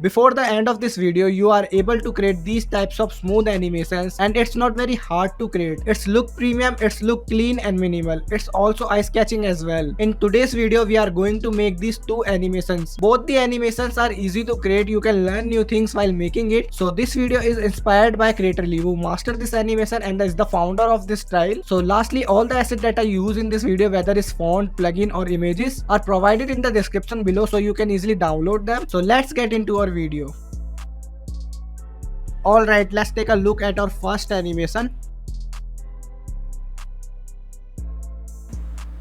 Before the end of this video, you are able to create these types of smooth animations, and it's not very hard to create. It's look premium, it's look clean and minimal. It's also eye catching as well. In today's video, we are going to make these two animations. Both the animations are easy to create. You can learn new things while making it. So this video is inspired by creator Lee, who mastered this animation and is the founder of this style. So lastly, all the assets that I use in this video, whether it's font, plugin or images, are provided in the description below, so you can easily download them. So let's get into our video. Alright, let's take a look at our first animation.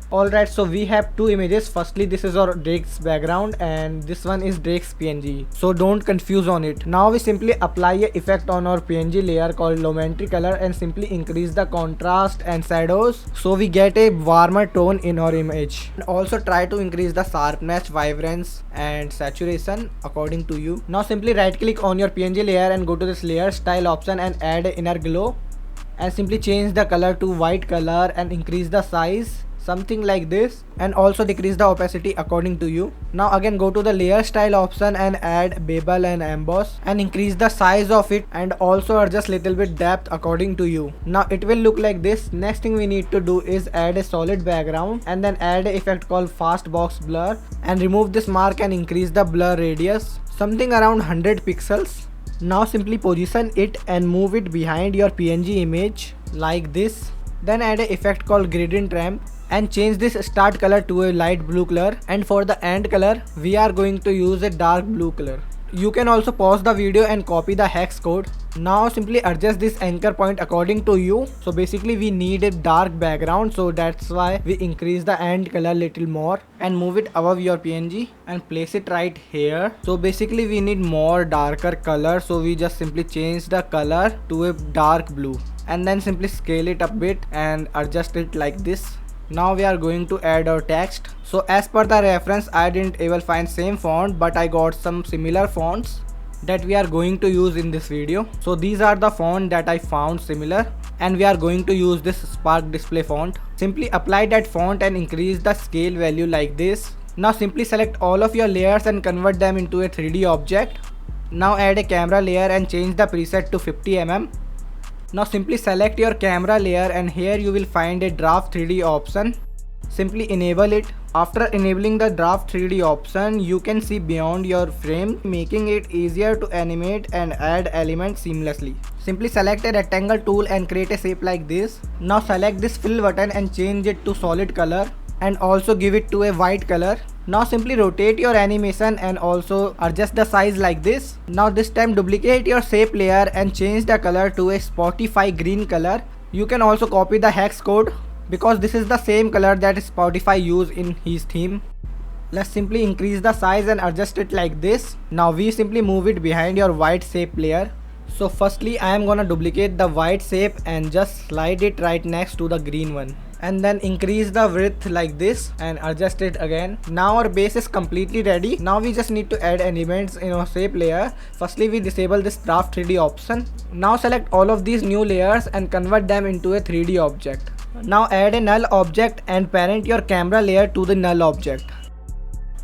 Alright, so we have two images. Firstly, this is our Drake's background and this one is Drake's PNG. So don't confuse on it. Now we simply apply a effect on our PNG layer called Lumetri color and simply increase the contrast and shadows so we get a warmer tone in our image. And also try to increase the sharpness, vibrance and saturation according to you. Now simply right click on your PNG layer and go to this layer style option and add inner glow and simply change the color to white color and increase the size something like this, and also decrease the opacity according to you. Now again go to the layer style option and add bevel and emboss and increase the size of it and also adjust little bit depth according to you. Now it will look like this. Next thing we need to do is add a solid background and then add an effect called fast box blur and remove this mark and increase the blur radius something around 100 pixels. Now simply position it and move it behind your PNG image like this. Then add an effect called gradient ramp and change this start color to a light blue color, and for the end color we are going to use a dark blue color. You can also pause the video and copy the hex code. Now simply adjust this anchor point according to you. So basically we need a dark background, so that's why we increase the end color little more and move it above your PNG and place it right here. So basically we need more darker color, so we just simply change the color to a dark blue and then simply scale it a bit and adjust it like this. Now we are going to add our text. So as per the reference, I didn't able find same font, but I got some similar fonts that we are going to use in this video. So these are the font that I found similar and we are going to use this Spark Display font. Simply apply that font and increase the scale value like this. Now simply select all of your layers and convert them into a 3D object. Now add a camera layer and change the preset to 50 mm. Now simply select your camera layer and here you will find a draft 3D option. Simply enable it. After enabling the draft 3D option, you can see beyond your frame, making it easier to animate and add elements seamlessly. Simply select a rectangle tool and create a shape like this. Now select this fill button and change it to solid color and also give it to a white color. Now simply rotate your animation and also adjust the size like this. Now this time duplicate your shape layer and change the color to a Spotify green color. You can also copy the hex code because this is the same color that Spotify used in his theme. Let's simply increase the size and adjust it like this. Now we simply move it behind your white shape layer. So firstly I am gonna duplicate the white shape and just slide it right next to the green one. And then increase the width like this and adjust it again. Now our base is completely ready. Now we just need to add elements in our shape layer. Firstly we disable this draft 3D option. Now select all of these new layers and convert them into a 3D object. Now add a null object and parent your camera layer to the null object.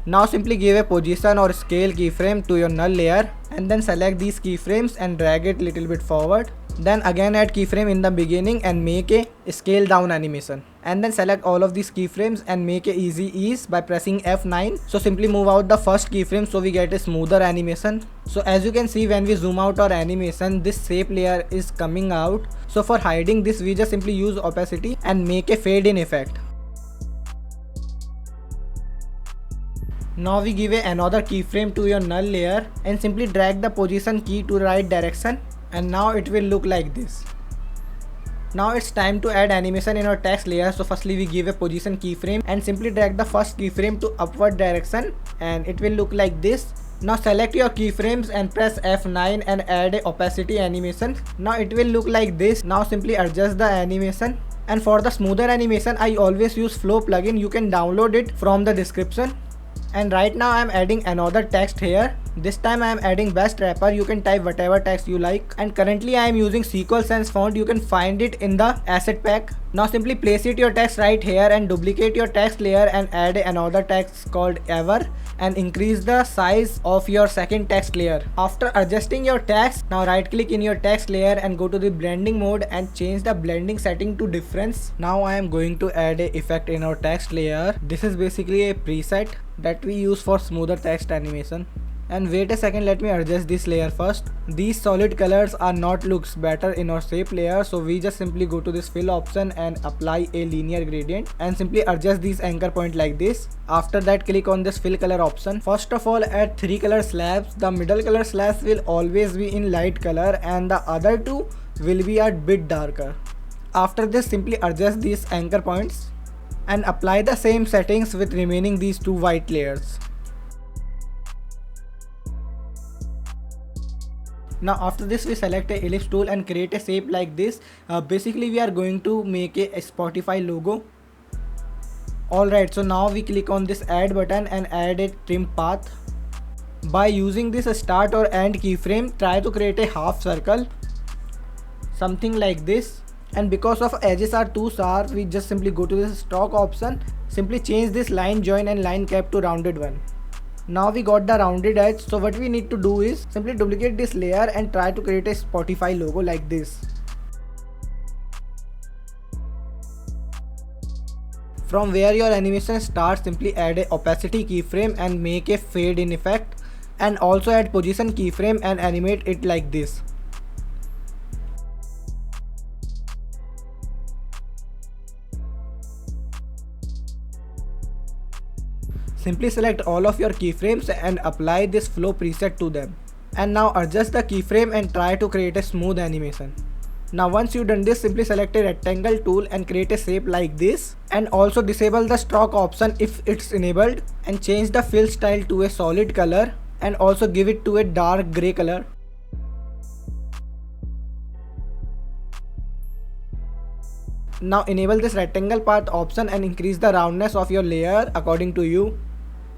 Now simply give a position or scale keyframe to your null layer and then select these keyframes and drag it little bit forward. Then again add keyframe in the beginning and make a scale down animation. And then select all of these keyframes and make a easy ease by pressing F9. So simply move out the first keyframe so we get a smoother animation. So as you can see, when we zoom out our animation, this shape layer is coming out. So for hiding this, we just simply use opacity and make a fade in effect. Now we give another keyframe to your null layer and simply drag the position key to the right direction. And now it will look like this. Now it's time to add animation in our text layer. So firstly we give a position keyframe and simply drag the first keyframe to upward direction and it will look like this. Now select your keyframes and press F9 and add a opacity animation. Now it will look like this. Now simply adjust the animation. And for the smoother animation, I always use Flow plugin. You can download it from the description. And right now I am adding another text here. This time I am adding best wrapper. You can type whatever text you like, and currently I am using SQL Sans font. You can find it in the asset pack. Now simply place it your text right here and duplicate your text layer and add another text called ever and increase the size of your second text layer. After adjusting your text, now right click in your text layer and go to the blending mode and change the blending setting to difference. Now I am going to add a effect in our text layer. This is basically a preset that we use for smoother text animation. And wait a second, let me adjust this layer first. These solid colors are not looks better in our shape layer, so we just simply go to this fill option and apply a linear gradient and simply adjust these anchor point like this. After that, click on this fill color option. First of all, add 3 color slabs. The middle color slabs will always be in light color and the other 2 will be a bit darker. After this, simply adjust these anchor points and apply the same settings with remaining these 2 white layers. Now after this, we select a ellipse tool and create a shape like this. Basically we are going to make a Spotify logo. Alright, so now we click on this add button and add a trim path. By using this start or end keyframe, try to create a half circle, something like this. And because of edges are too sharp, we just simply go to this stroke option, simply change this line join and line cap to rounded one. Now we got the rounded edge, so what we need to do is simply duplicate this layer and try to create a Spotify logo like this. From where your animation starts, simply add a opacity keyframe and make a fade in effect, and also add position keyframe and animate it like this. Simply select all of your keyframes and apply this flow preset to them. And now adjust the keyframe and try to create a smooth animation. Now once you done this, simply select a rectangle tool and create a shape like this, and also disable the stroke option if it's enabled, and change the fill style to a solid color and also give it to a dark gray color. Now enable this rectangle path option and increase the roundness of your layer according to you,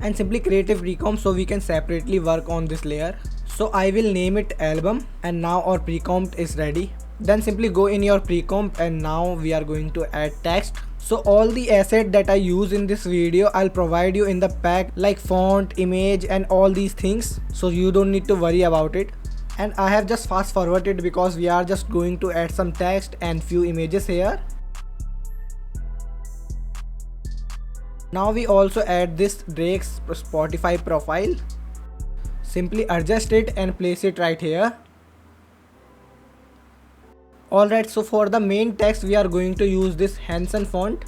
and simply create a precomp so we can separately work on this layer. So I will name it album, and now our precomp is ready. Then simply go in your precomp and now we are going to add text. So all the assets that I use in this video, I'll provide you in the pack, like font, image and all these things, so you don't need to worry about it. And I have just fast forwarded because we are just going to add some text and few images here. Now we also add this Drake's Spotify profile. Simply adjust it and place it right here. Alright, so for the main text we are going to use this Hanson font,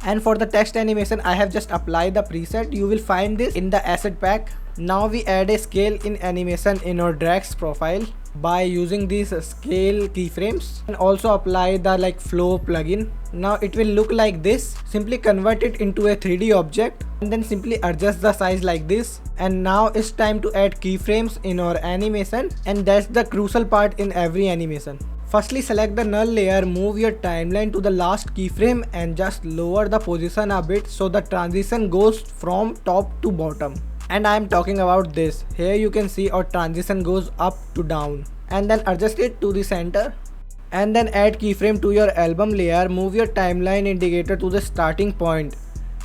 and for the text animation I have just applied the preset. You will find this in the asset pack. Now we add a scale in animation in our Drake's profile by using these scale keyframes, and also apply the flow plugin. Now it will look like this. Simply convert it into a 3D object and then simply adjust the size like this. And now it's time to add keyframes in our animation, and that's the crucial part in every animation. Firstly, select the null layer, move your timeline to the last keyframe and just lower the position a bit so the transition goes from top to bottom. And I am talking about this. Here you can see our transition goes up to down, and then adjust it to the center. And then add keyframe to your album layer, move your timeline indicator to the starting point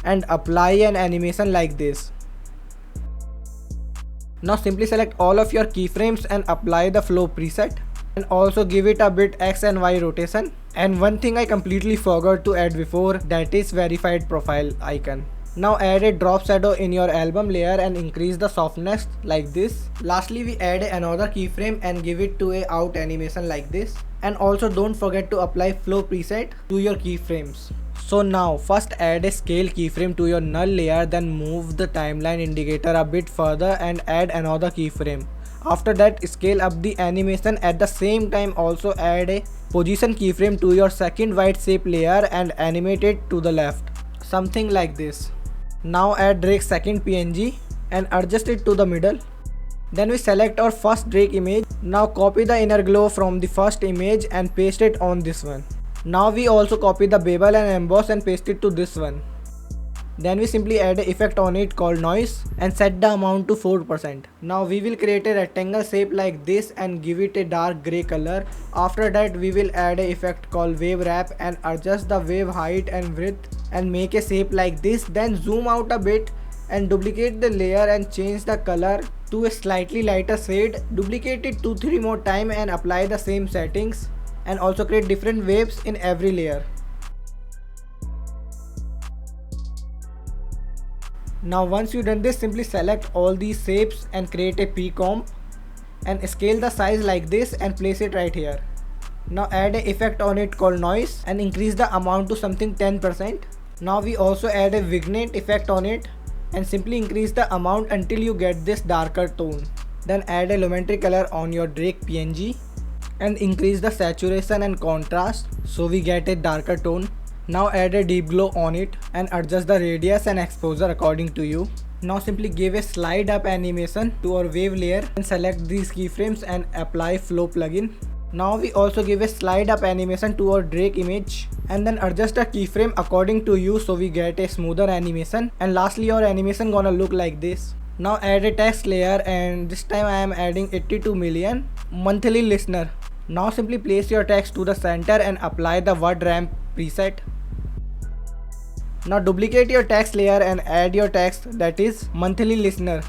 and apply an animation like this. Now simply select all of your keyframes and apply the flow preset, and also give it a bit X and Y rotation. And one thing I completely forgot to add before, that is verified profile icon. Now add a drop shadow in your album layer and increase the softness like this. Lastly, we add another keyframe and give it to a out animation like this. And also don't forget to apply flow preset to your keyframes. So now first add a scale keyframe to your null layer, then move the timeline indicator a bit further and add another keyframe. After that, scale up the animation. At the same time, also add a position keyframe to your second white shape layer and animate it to the left, something like this. Now add Drake's second PNG and adjust it to the middle. Then we select our first Drake image. Now copy the inner glow from the first image and paste it on this one. Now we also copy the bevel and emboss and paste it to this one. Then we simply add an effect on it called noise and set the amount to 4%. Now we will create a rectangle shape like this and give it a dark grey color. After that we will add an effect called wave wrap and adjust the wave height and width and make a shape like this. Then zoom out a bit and duplicate the layer and change the color to a slightly lighter shade. Duplicate it 2-3 more times and apply the same settings, and also create different waves in every layer. Now once you done this, simply select all these shapes and create a p-comp and scale the size like this and place it right here. Now add an effect on it called noise and increase the amount to something 10%. Now we also add a vignette effect on it and simply increase the amount until you get this darker tone. Then add a Lumetri color on your Drake PNG and increase the saturation and contrast so we get a darker tone. Now add a deep glow on it and adjust the radius and exposure according to you. Now simply give a slide up animation to our wave layer and select these keyframes and apply flow plugin. Now we also give a slide up animation to our Drake image and then adjust the keyframe according to you so we get a smoother animation, and lastly our animation gonna look like this. Now add a text layer and this time I am adding 82 million monthly listener. Now simply place your text to the center and apply the word ramp preset. Now duplicate your text layer and add your text, that is monthly listener.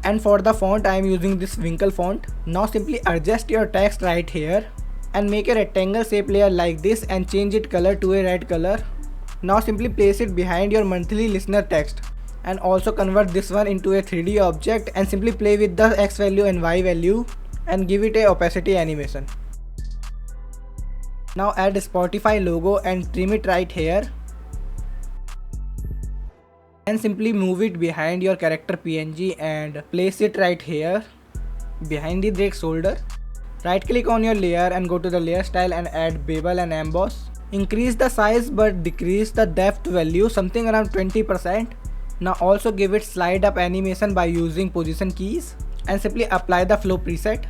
And for the font I am using this Winkle font. Now simply adjust your text right here and make a rectangle shape layer like this and change it color to a red color. Now simply place it behind your monthly listener text and also convert this one into a 3D object and simply play with the X value and Y value and give it a opacity animation. Now add a Spotify logo and trim it right here. And simply move it behind your character PNG and place it right here behind the Drake shoulder. Right click on your layer and go to the layer style and add bevel and emboss. Increase the size but decrease the depth value something around 20%. Now also give it slide up animation by using position keys and simply apply the flow preset.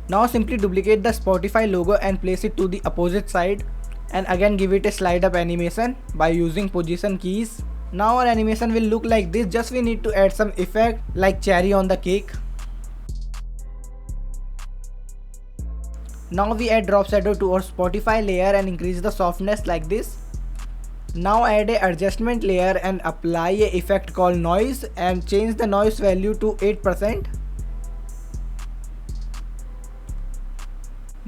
Now simply duplicate the Spotify logo and place it to the opposite side. And again give it a slide up animation by using position keys. Now our animation will look like this, just we need to add some effect like cherry on the cake. Now we add drop shadow to our Spotify layer and increase the softness like this. Now add a adjustment layer and apply a effect called noise and change the noise value to 8%.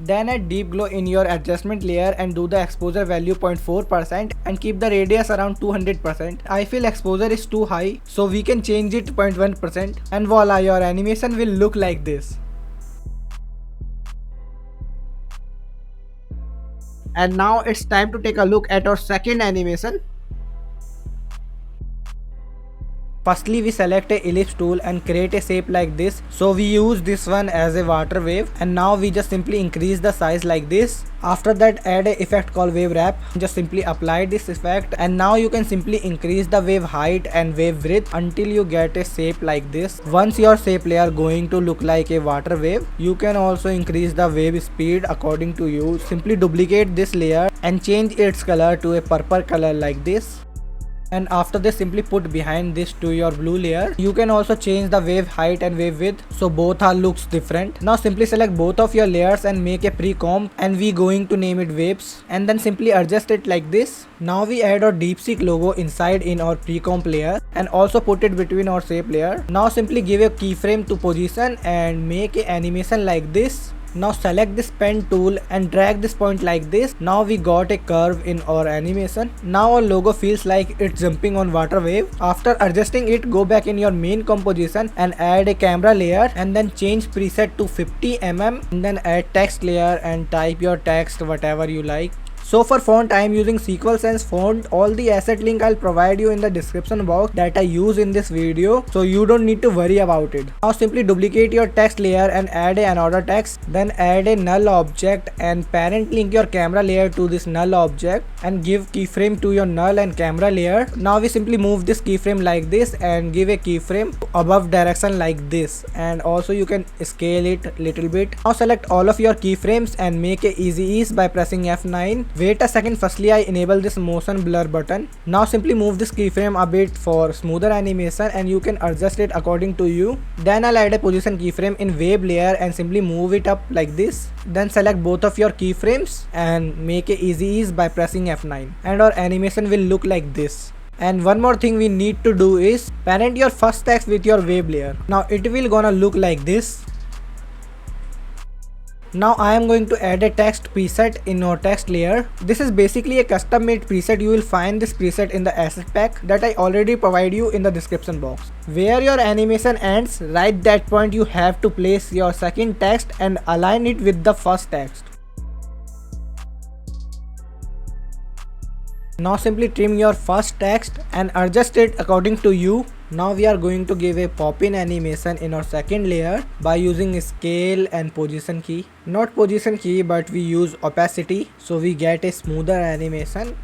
Then add deep glow in your adjustment layer and do the exposure value 0.4% and keep the radius around 200%. I feel exposure is too high, so we can change it to 0.1% and voila, your animation will look like this. And now it's time to take a look at our second animation. Firstly, we select a ellipse tool and create a shape like this. So we use this one as a water wave, and now we just simply increase the size like this. After that, add a effect called wave wrap. Just simply apply this effect, and now you can simply increase the wave height and wave width until you get a shape like this. Once your shape layer going to look like a water wave, you can also increase the wave speed according to you. Simply duplicate this layer and change its color to a purple color like this. And after this, simply put behind this to your blue layer. You can also change the wave height and wave width, so both are looks different. Now simply select both of your layers and make a pre-comp, and we going to name it waves, and then simply adjust it like this. Now we add our DeepSeek logo inside in our pre-comp layer and also put it between our shape layer. Now simply give a keyframe to position and make an animation like this. Now select this pen tool and drag this point like this. Now we got a curve in our animation. Now our logo feels like it's jumping on water wave. After adjusting it, go back in your main composition and add a camera layer and then change preset to 50 mm and then add text layer and type your text whatever you like. So for font, I am using SQL Sans font. All the asset link I'll provide you in the description box that I use in this video, so you don't need to worry about it. Now simply duplicate your text layer and add another text. Then add a null object and parent link your camera layer to this null object and give keyframe to your null and camera layer. Now we simply move this keyframe like this and give a keyframe above direction like this, and also you can scale it little bit. Now select all of your keyframes and make a easy ease by pressing F9. Wait a second, firstly I enable this motion blur button. Now simply move this keyframe a bit for smoother animation and you can adjust it according to you. Then I'll add a position keyframe in wave layer and simply move it up like this. Then select both of your keyframes and make a easy ease by pressing F9 and our animation will look like this. And one more thing we need to do is parent your first text with your wave layer. Now it will gonna look like this. Now I am going to add a text preset in our text layer. This is basically a custom made preset. You will find this preset in the asset pack that I already provide you in the description box. Where your animation ends, right that point you have to place your second text and align it with the first text. Now simply trim your first text and adjust it according to you. Now we are going to give a pop-in animation in our second layer by using scale and position key. Not position key, but we use opacity so we get a smoother animation.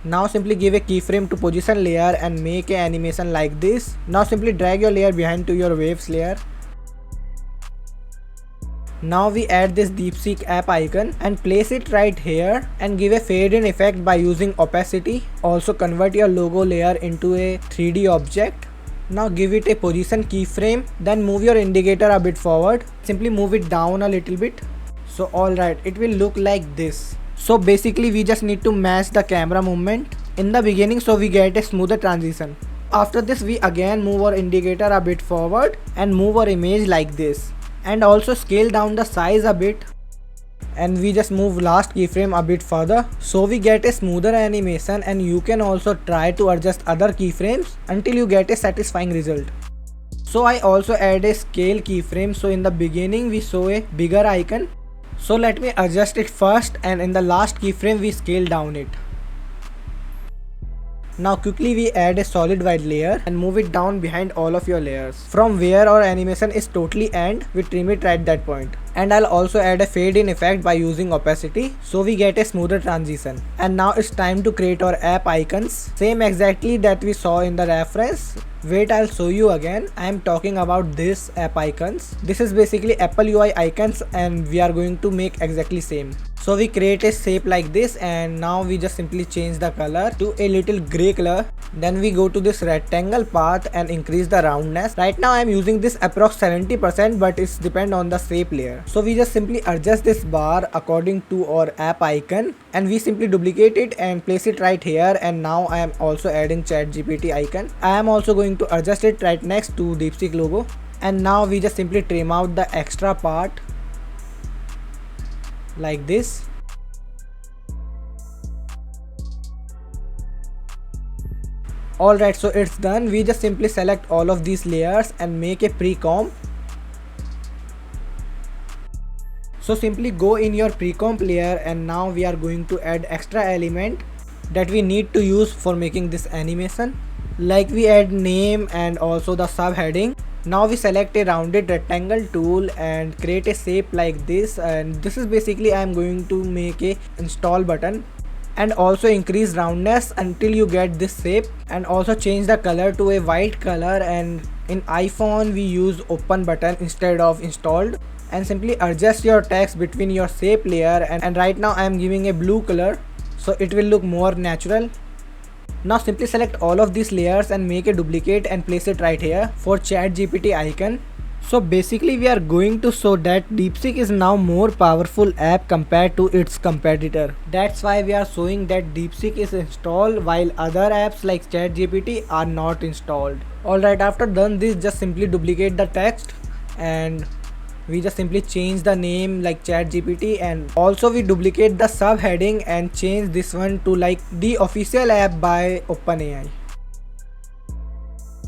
Now simply give a keyframe to position layer and make an animation like this. Now simply drag your layer behind to your waves layer. Now we add this DeepSeek app icon and place it right here and give a fade in effect by using opacity. Also convert your logo layer into a 3D object. Now give it a position keyframe, then move your indicator a bit forward. Simply move it down a little bit. So alright, it will look like this. So basically we just need to match the camera movement in the beginning so we get a smoother transition. After this we again move our indicator a bit forward and move our image like this. And also scale down the size a bit and we just move last keyframe a bit further so we get a smoother animation, and you can also try to adjust other keyframes until you get a satisfying result. So I also add a scale keyframe, so in the beginning we show a bigger icon, so let me adjust it first and in the last keyframe we scale down it. Now quickly we add a solid white layer and move it down behind all of your layers. From where our animation is totally end, we trim it right that point. And I'll also add a fade in effect by using opacity so we get a smoother transition. And now it's time to create our app icons. Same exactly that we saw in the reference. Wait, I'll show you again. I am talking about this app icons. This is basically Apple UI icons and we are going to make exactly same. So we create a shape like this and now we just simply change the color to a little gray color. Then we go to this rectangle path and increase the roundness. Right now I am using this approx 70%, but it's depend on the shape layer. So we just simply adjust this bar according to our app icon and we simply duplicate it and place it right here. And now I am also adding ChatGPT icon. I am also going to adjust it right next to DeepSeek logo. And now we just simply trim out the extra part like this. Alright, so it's done. We just simply select all of these layers and make a pre-comp. So simply go in your pre-comp layer and now we are going to add extra element that we need to use for making this animation. Like we add name and also the subheading. Now we select a rounded rectangle tool and create a shape like this, and this is basically I am going to make a install button, and also increase roundness until you get this shape, and also change the color to a white color, and in iPhone we use open button instead of installed, and simply adjust your text between your shape layer, and right now I am giving a blue color so it will look more natural. Now simply select all of these layers and make a duplicate and place it right here for ChatGPT icon. So basically we are going to show that DeepSeek is now more powerful app compared to its competitor. That's why we are showing that DeepSeek is installed while other apps like ChatGPT are not installed. Alright, after done this, just simply duplicate the text and we just simply change the name like ChatGPT, and also we duplicate the subheading and change this one to like the official app by OpenAI.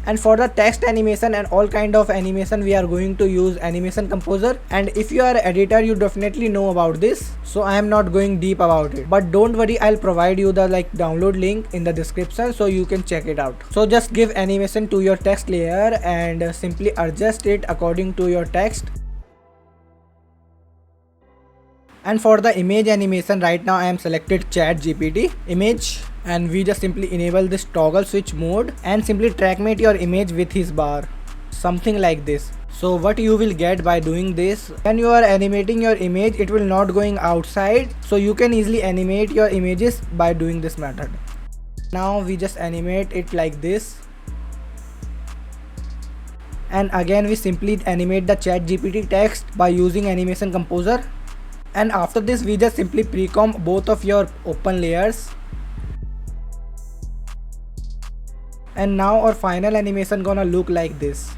And for the text animation and all kind of animation we are going to use Animation Composer, and if you are an editor you definitely know about this, so I am not going deep about it, but don't worry, I'll provide you the download link in the description so you can check it out. So just give animation to your text layer and simply adjust it according to your text. And for the image animation, right now I am selected ChatGPT image, and we just simply enable this toggle switch mode and simply trackmate your image with his bar, something like this. So what you will get by doing this, when you are animating your image, it will not going outside, so you can easily animate your images by doing this method. Now we just animate it like this, and again we simply animate the ChatGPT text by using Animation Composer, and after this we just simply pre-comp both of your open layers. And now our final animation gonna look like this.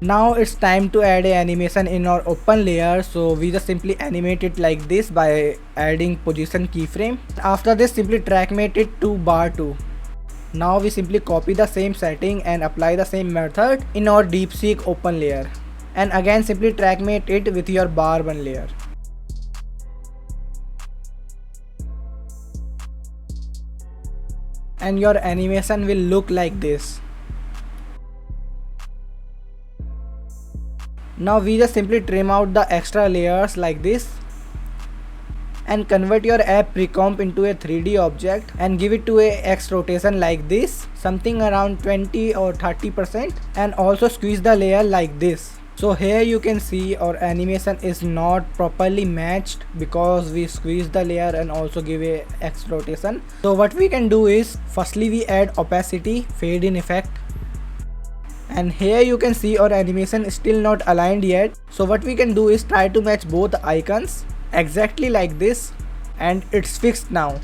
Now it's time to add a animation in our open layer, so we just simply animate it like this by adding position keyframe. After this, simply trackmate it to bar 2. Now we simply copy the same setting and apply the same method in our DeepSeek open layer, and again simply trackmate it with your bar 1 layer. And your animation will look like this. Now we just simply trim out the extra layers like this and convert your app pre-comp into a 3D object and give it to a X rotation like this, something around 20 or 30%, and also squeeze the layer like this. So here you can see our animation is not properly matched because we squeeze the layer and also give a X rotation. So what we can do is, firstly we add opacity, fade in effect, and here you can see our animation is still not aligned yet. So what we can do is try to match both icons exactly like this, and it's fixed now.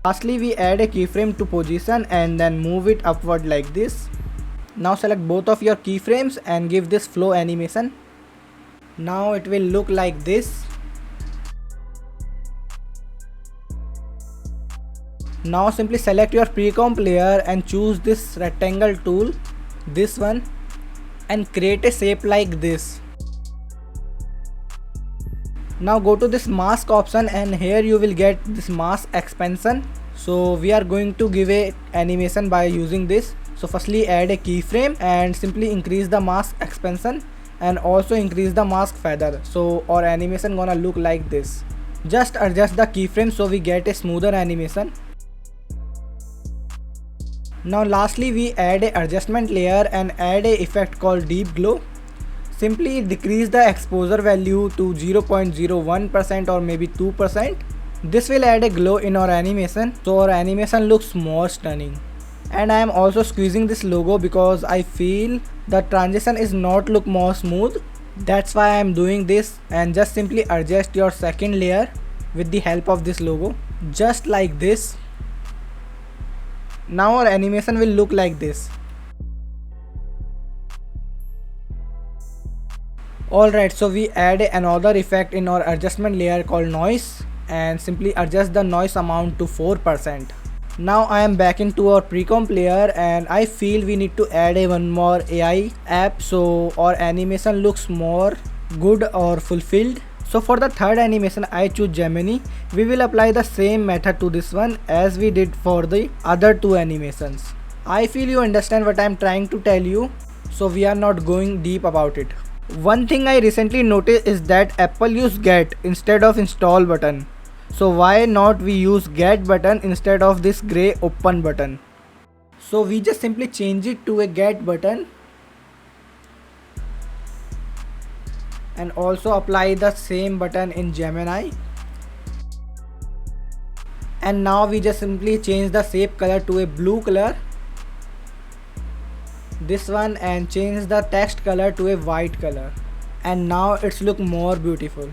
Lastly we add a keyframe to position and then move it upward like this. Now select both of your keyframes and give this flow animation. Now it will look like this. Now simply select your pre-comp layer and choose this rectangle tool, this one, and create a shape like this. Now go to this mask option and here you will get this mask expansion. So we are going to give a animation by using this. So firstly add a keyframe and simply increase the mask expansion and also increase the mask feather. So our animation gonna look like this. Just adjust the keyframe so we get a smoother animation. Now lastly we add a adjustment layer and add a effect called deep glow. Simply decrease the exposure value to 0.01% or maybe 2%. This will add a glow in our animation, so our animation looks more stunning. And I am also squeezing this logo because I feel the transition is not look more smooth. That's why I am doing this, and just simply adjust your second layer with the help of this logo, just like this. Now our animation will look like this. Alright, so we add another effect in our adjustment layer called noise and simply adjust the noise amount to 4%. Now I am back into our pre-comp layer and I feel we need to add one more AI app so our animation looks more good or fulfilled. So for the third animation I choose Gemini. We will apply the same method to this one as we did for the other two animations. I feel you understand what I am trying to tell you, so we are not going deep about it. One thing I recently noticed is that Apple use get instead of install button. So why not we use get button instead of this gray open button? So we just simply change it to a get button and also apply the same button in Gemini. And now we just simply change the shape color to a blue color, this one, and change the text color to a white color, and now it's look more beautiful.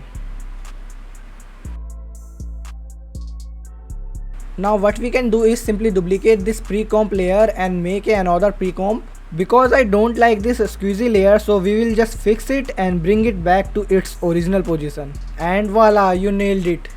Now what we can do is simply duplicate this pre-comp layer and make another pre-comp. Because I don't like this squeezy layer, so we will just fix it and bring it back to its original position. And voila, you nailed it.